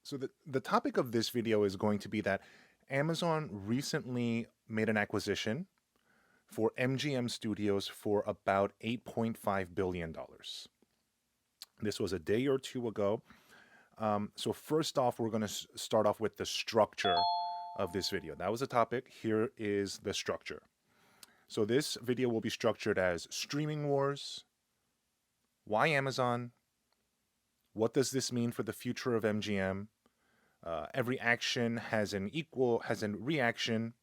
So the topic of this video is going to be that Amazon recently made an acquisition for MGM Studios for about $8.5 billion. This was a day or two ago. So first off, we're going to start off with the structure of this video. That was the topic. Here is the structure. So this video will be structured as streaming wars, why Amazon, what does this mean for the future of MGM, every action has a reaction,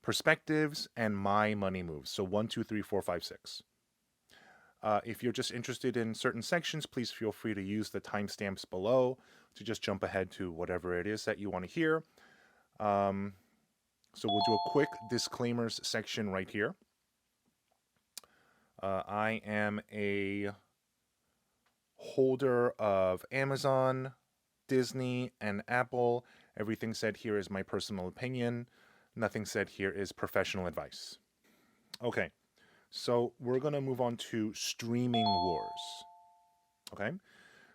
perspectives, and my money moves. So 1, 2, 3, 4, 5, 6. If you're just interested in certain sections, please feel free to use the timestamps below to just jump ahead to whatever it is that you want to hear. So we'll do a quick disclaimers section right here. I am a holder of Amazon, Disney, and Apple. Everything said here is my personal opinion. Nothing said here is professional advice. Okay, so we're going to move on to streaming wars. Okay,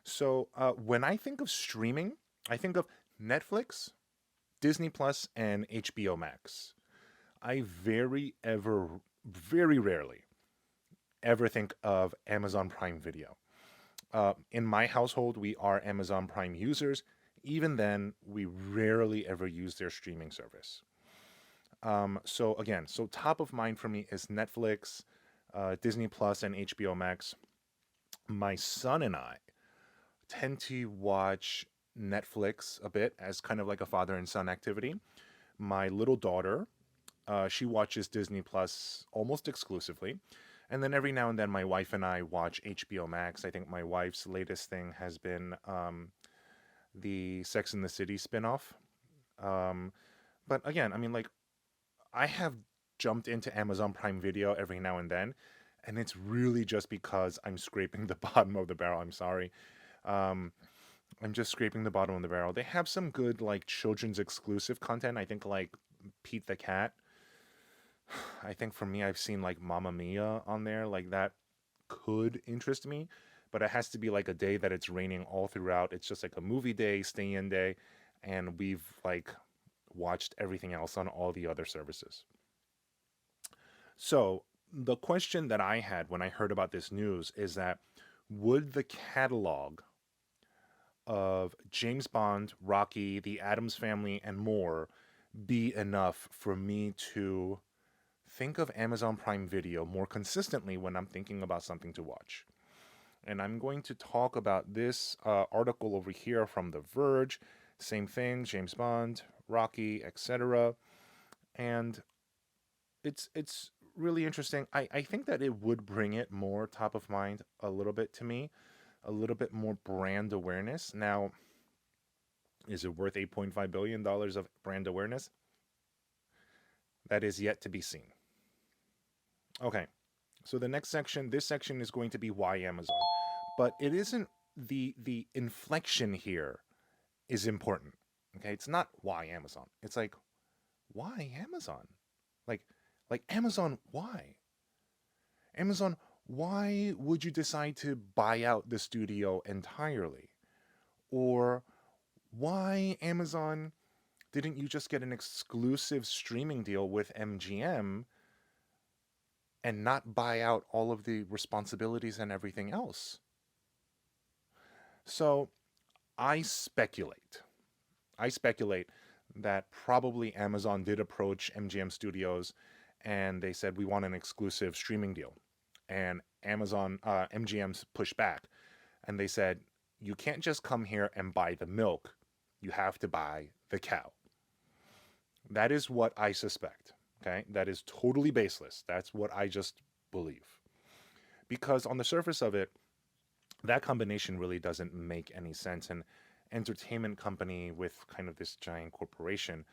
so when I think of streaming, I think of Netflix, Disney Plus, and HBO Max. I very rarely ever think of Amazon Prime Video. In my household, we are Amazon Prime users. Even then, we rarely ever use their streaming service. So top of mind for me is Netflix, Disney Plus, and HBO Max. My son and I tend to watch Netflix a bit as kind of like a father and son activity. My little daughter, she watches Disney Plus almost exclusively. And then every now and then, my wife and I watch HBO Max. I think my wife's latest thing has been the Sex and the City spinoff. But again, I mean, like, I have jumped into Amazon Prime Video every now and then, and it's really just because I'm scraping the bottom of the barrel. I'm sorry. I'm just scraping the bottom of the barrel. They have some good, like, children's exclusive content. I think, like, Pete the Cat. I think for me, I've seen like Mamma Mia on there. Like that could interest me, but it has to be like a day that it's raining all throughout. It's just like a movie day, stay in day, and we've like watched everything else on all the other services. So the question that I had when I heard about this news is that would the catalog of James Bond, Rocky, The Addams Family, and more be enough for me to think of Amazon Prime Video more consistently when I'm thinking about something to watch? And I'm going to talk about this article over here from The Verge. Same thing, James Bond, Rocky, etc. And it's really interesting. I think that it would bring it more top of mind a little bit to me, a little bit more brand awareness. Now, is it worth $8.5 billion of brand awareness? That is yet to be seen. Okay, so the next section, this section is going to be why Amazon. But it isn't the inflection here is important. Okay, it's not why Amazon. It's like why Amazon? Like like Amazon, why? Amazon, why would you decide to buy out the studio entirely? Or why Amazon didn't you just get an exclusive streaming deal with MGM and not buy out all of the responsibilities and everything else? So I speculate. I speculate that probably Amazon did approach MGM Studios and they said, we want an exclusive streaming deal. And MGM's pushed back and they said, you can't just come here and buy the milk. You have to buy the cow. That is what I suspect. Okay. That is totally baseless. That's what I just believe. Because on the surface of it, that combination really doesn't make any sense. An entertainment company with kind of this giant corporation.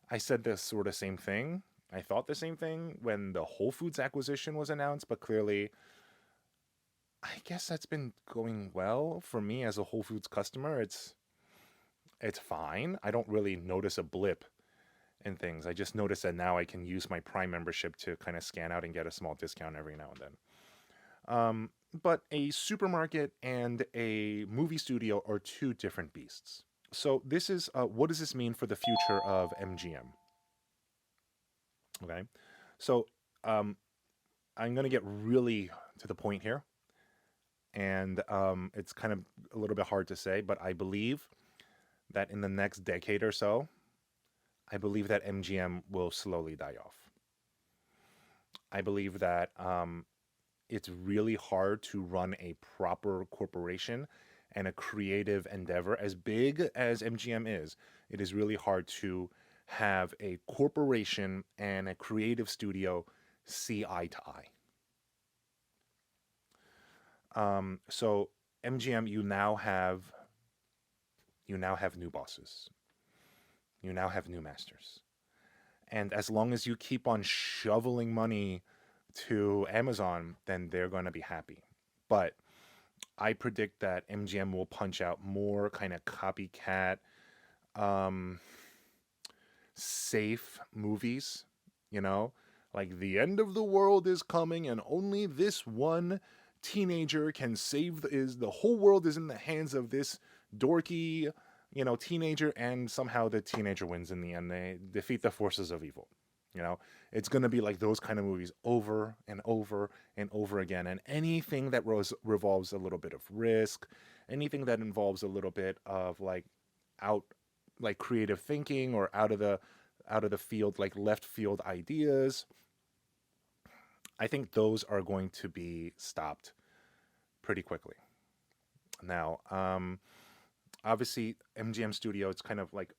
I said this sort of same thing. I thought the same thing when the Whole Foods acquisition was announced, but clearly, I guess that's been going well for me as a Whole Foods customer. It's fine. I don't really notice a blip in things. I just notice that now I can use my Prime membership to kind of scan out and get a small discount every now and then. But a supermarket and a movie studio are two different beasts. So this is what does this mean for the future of MGM? Okay, so um, I'm going to get really to the point here, and it's kind of a little bit hard to say, but I believe that in the next decade or so, I believe that MGM will slowly die off. I believe that it's really hard to run a proper corporation and a creative endeavor as big as MGM is. It is really hard to have a corporation and a creative studio see eye to eye. So MGM, you now have new bosses. You now have new masters. And as long as you keep on shoveling money to Amazon, then they're going to be happy. But I predict that MGM will punch out more kind of copycat, um, safe movies, you know, like the end of the world is coming and only this one teenager can save the whole world is in the hands of this dorky, teenager, and somehow the teenager wins in the end. They defeat the forces of evil. You know, it's going to be like those kind of movies over and over and over again. And anything that revolves a little bit of risk, anything that involves a little bit of out like creative thinking or out of the field, like left field ideas, I think those are going to be stopped pretty quickly. Now, obviously, MGM Studio, it's kind of like,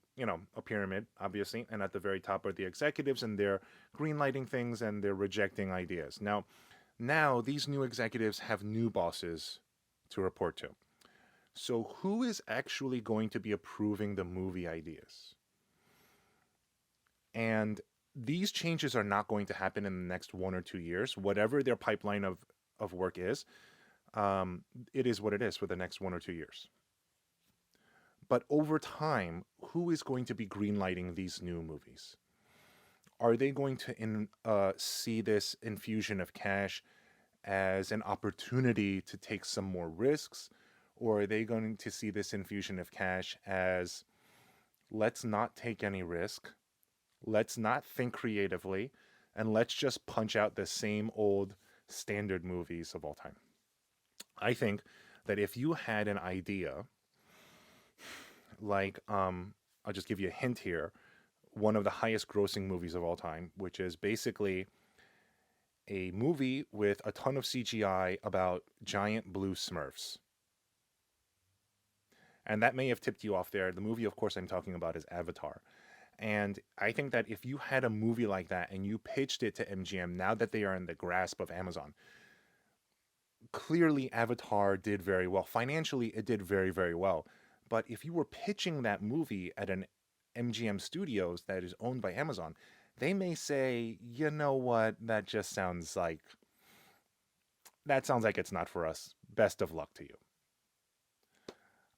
a pyramid, obviously, and at the very top are the executives, and they're greenlighting things and they're rejecting ideas. Now these new executives have new bosses to report to. So who is actually going to be approving the movie ideas? And these changes are not going to happen in the next 1 or 2 years. Whatever their pipeline of work is, um, it is what it is for the next 1 or 2 years. But over time, who is going to be greenlighting these new movies? Are they going to see this infusion of cash as an opportunity to take some more risks? Or are they going to see this infusion of cash as, let's not take any risk, let's not think creatively, and let's just punch out the same old standard movies of all time? I think that if you had an idea, like, I'll just give you a hint here, one of the highest grossing movies of all time, which is basically a movie with a ton of CGI about giant blue Smurfs. And that may have tipped you off there. The movie, of course, I'm talking about is Avatar. And I think that if you had a movie like that and you pitched it to MGM, now that they are in the grasp of Amazon, clearly Avatar did very well. Financially, it did very, very well. But if you were pitching that movie at an MGM Studios that is owned by Amazon, they may say, you know what, that sounds like it's not for us. Best of luck to you,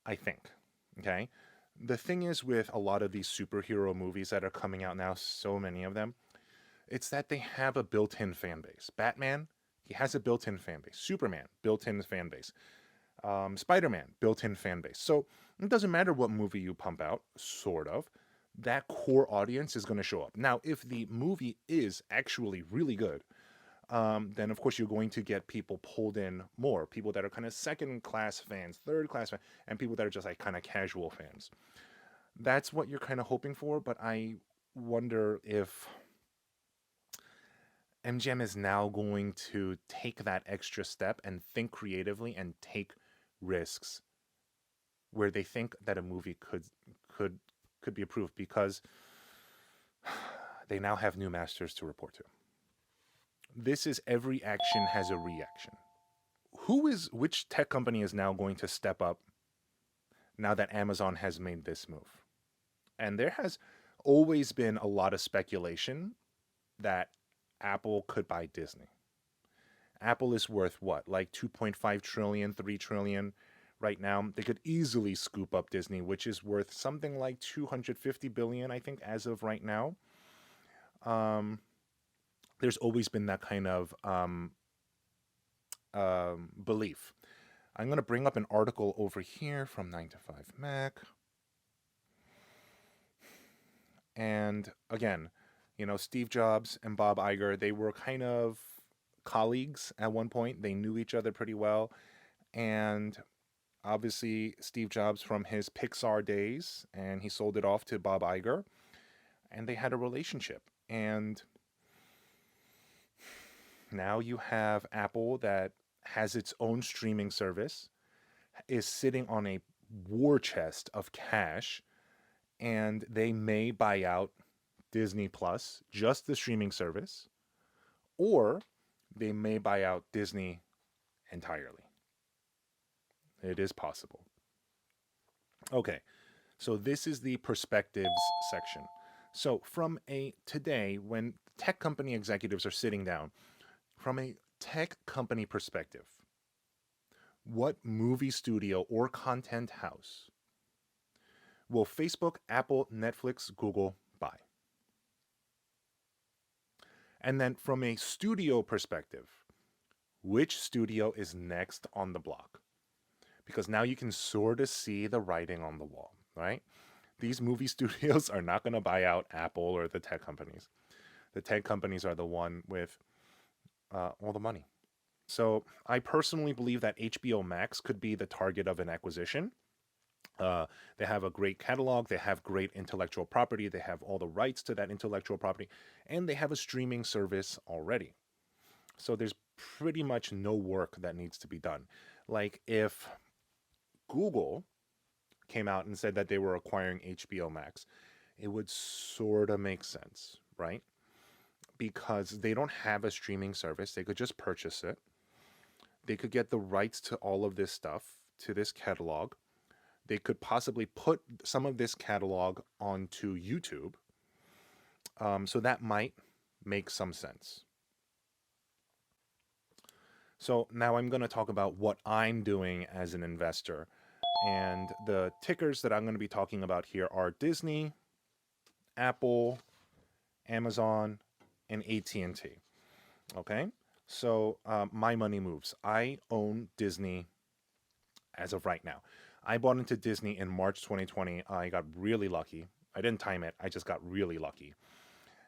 I think. Okay? The thing is with a lot of these superhero movies that are coming out now, so many of them, it's that they have a built-in fan base. Batman, he has a built-in fan base. Superman, built-in fan base. Spider-Man, built-in fan base. So it doesn't matter what movie you pump out, sort of. That core audience is going to show up. Now, if the movie is actually really good, then of course you're going to get people pulled in more. People that are kind of second-class fans, third-class fans, and people that are just like kind of casual fans. That's what you're kind of hoping for, but I wonder if MGM is now going to take that extra step and think creatively and take risks where they think that a movie could could be approved because they now have new masters to report to. This is every action has a reaction. Which tech company is now going to step up now that Amazon has made this move? And there has always been a lot of speculation that Apple could buy Disney. Apple is worth what, like 2.5 trillion, 3 trillion right now. They could easily scoop up Disney, which is worth something like 250 billion, I think, as of right now. Um, there's always been that kind of belief. I'm going to bring up an article over here from 9 to 5 Mac. And again, Steve Jobs and Bob Iger, they were kind of colleagues at one point. They knew each other pretty well. And obviously, Steve Jobs from his Pixar days, and he sold it off to Bob Iger, and they had a relationship. And now you have Apple that has its own streaming service, is sitting on a war chest of cash, and they may buy out Disney Plus, just the streaming service, or they may buy out Disney entirely. It is possible. Okay, so this is the perspectives section. So from a today, when tech company executives are sitting down, from a tech company perspective, what movie studio or content house will Facebook, Apple, Netflix, Google buy? And then from a studio perspective, which studio is next on the block? Because now you can sort of see the writing on the wall, right? These movie studios are not going to buy out Apple or the tech companies. The tech companies are the one with all the money. So I personally believe that HBO Max could be the target of an acquisition. They have a great catalog, they have great intellectual property, they have all the rights to that intellectual property, and they have a streaming service already. So there's pretty much no work that needs to be done. Like if Google came out and said that they were acquiring HBO Max, it would sort of make sense, right? Because they don't have a streaming service, they could just purchase it. They could get the rights to all of this stuff, to this catalog. They could possibly put some of this catalog onto YouTube. So that might make some sense. So now I'm going to talk about what I'm doing as an investor. And the tickers that I'm going to be talking about here are Disney, Apple, Amazon, and AT&T. Okay? So my money moves. I own Disney as of right now. I bought into Disney in March 2020. I got really lucky. I didn't time it. I just got really lucky.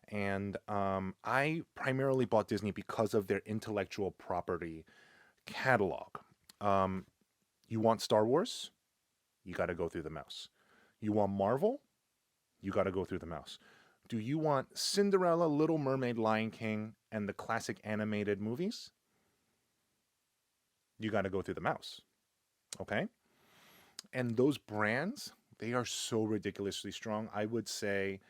And I primarily bought Disney because of their intellectual property catalog. Um, you want Star Wars? You got to go through the mouse. You want Marvel? You got to go through the mouse. Do you want Cinderella, Little Mermaid, Lion King, and the classic animated movies? You got to go through the mouse. Okay? And those brands, they are so ridiculously strong. I would say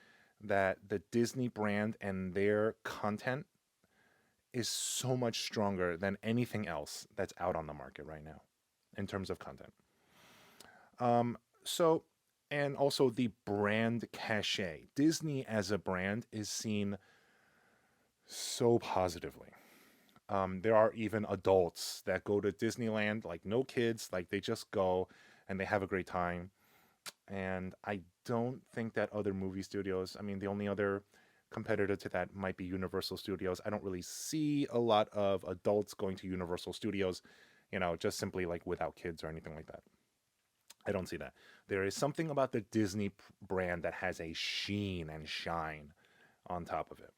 that the Disney brand and their content is so much stronger than anything else that's out on the market right now in terms of content. So, and also the brand cachet. Disney as a brand is seen so positively. There are even adults that go to Disneyland, like no kids, like they just go and they have a great time. And I don't think that other movie studios, I mean, the only other competitor to that might be Universal Studios. I don't really see a lot of adults going to Universal Studios, just simply like without kids or anything like that. I don't see that. There is something about the Disney brand that has a sheen and shine on top of it.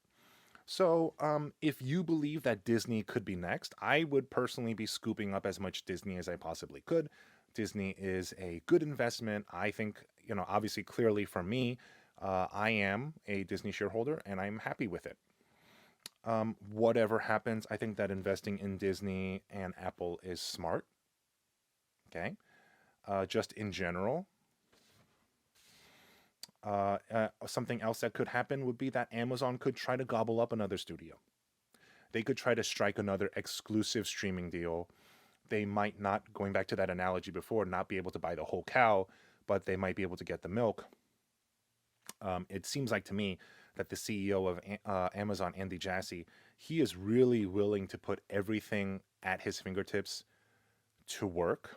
So, if you believe that Disney could be next, I would personally be scooping up as much Disney as I possibly could. Disney is a good investment. I think, obviously, clearly for me, I am a Disney shareholder and I'm happy with it. Whatever happens, I think that investing in Disney and Apple is smart. Okay. Just in general, something else that could happen would be that Amazon could try to gobble up another studio. They could try to strike another exclusive streaming deal. They might not, going back to that analogy before, not be able to buy the whole cow, but they might be able to get the milk. It seems like to me that the CEO of Amazon, Andy Jassy, he is really willing to put everything at his fingertips to work.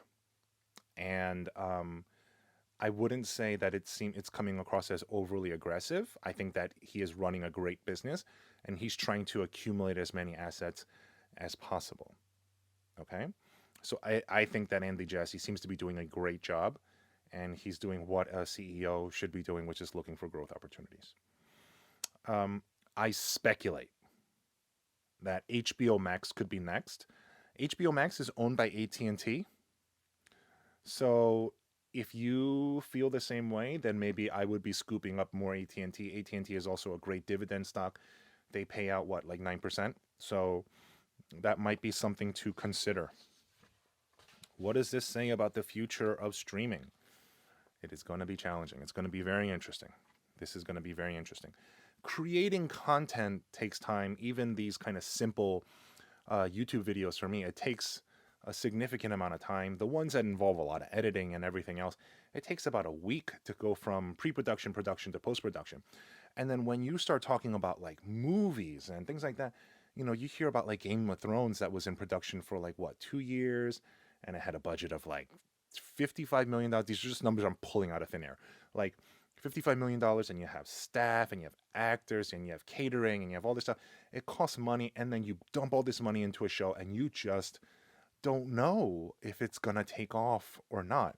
And I wouldn't say that it's coming across as overly aggressive. I think that he is running a great business and he's trying to accumulate as many assets as possible. Okay? So I think that Andy Jassy seems to be doing a great job. and he's doing what a CEO should be doing, which is looking for growth opportunities. Um, I speculate that HBO Max could be next. HBO Max is owned by AT&T, so if you feel the same way, then maybe I would be scooping up more AT&T. AT&T is also a great dividend stock. They pay out what, like 9%? So that might be something to consider. What does this say about the future of streaming? It is going to be challenging. It's going to be very interesting. This is going to be very interesting. Creating content takes time. Even these kind of simple YouTube videos for me, it takes a significant amount of time. The ones that involve a lot of editing and everything else, it takes about a week to go from pre-production, production to post-production. And then when you start talking about like movies and things like that, you know, you hear about like Game of Thrones that was in production for like what, 2 years, and it had a budget of like $55 million. These are just numbers I'm pulling out of thin air. Like $55 million, and you have staff, and you have actors, and you have catering, and you have all this stuff. It costs money, and then you dump all this money into a show, and you just don't know if it's gonna take off or not.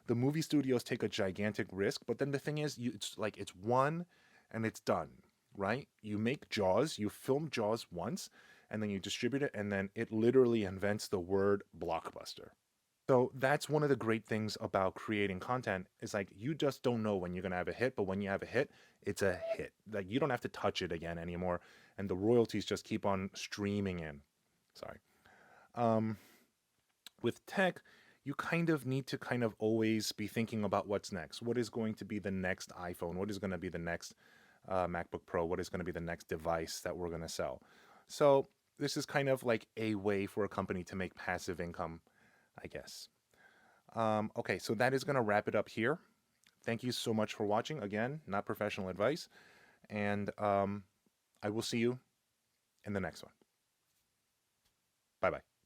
The movie studios take a gigantic risk, but then the thing is, it's like it's one and it's done, right? You make Jaws, you film Jaws once, and then you distribute it, and then it literally invents the word blockbuster. So that's one of the great things about creating content is like you just don't know when you're gonna have a hit, but when you have a hit, it's a hit. Like you don't have to touch it again anymore, and the royalties just keep on streaming in. Sorry. Um, with tech, you kind of need to kind of always be thinking about what's next. What is going to be the next iPhone? What is going to be the next MacBook Pro? What is going to be the next device that we're going to sell? So this is kind of like a way for a company to make passive income, I guess. Okay, so that is going to wrap it up here. Thank you so much for watching. Again, not professional advice. And I will see you in the next one. Bye bye.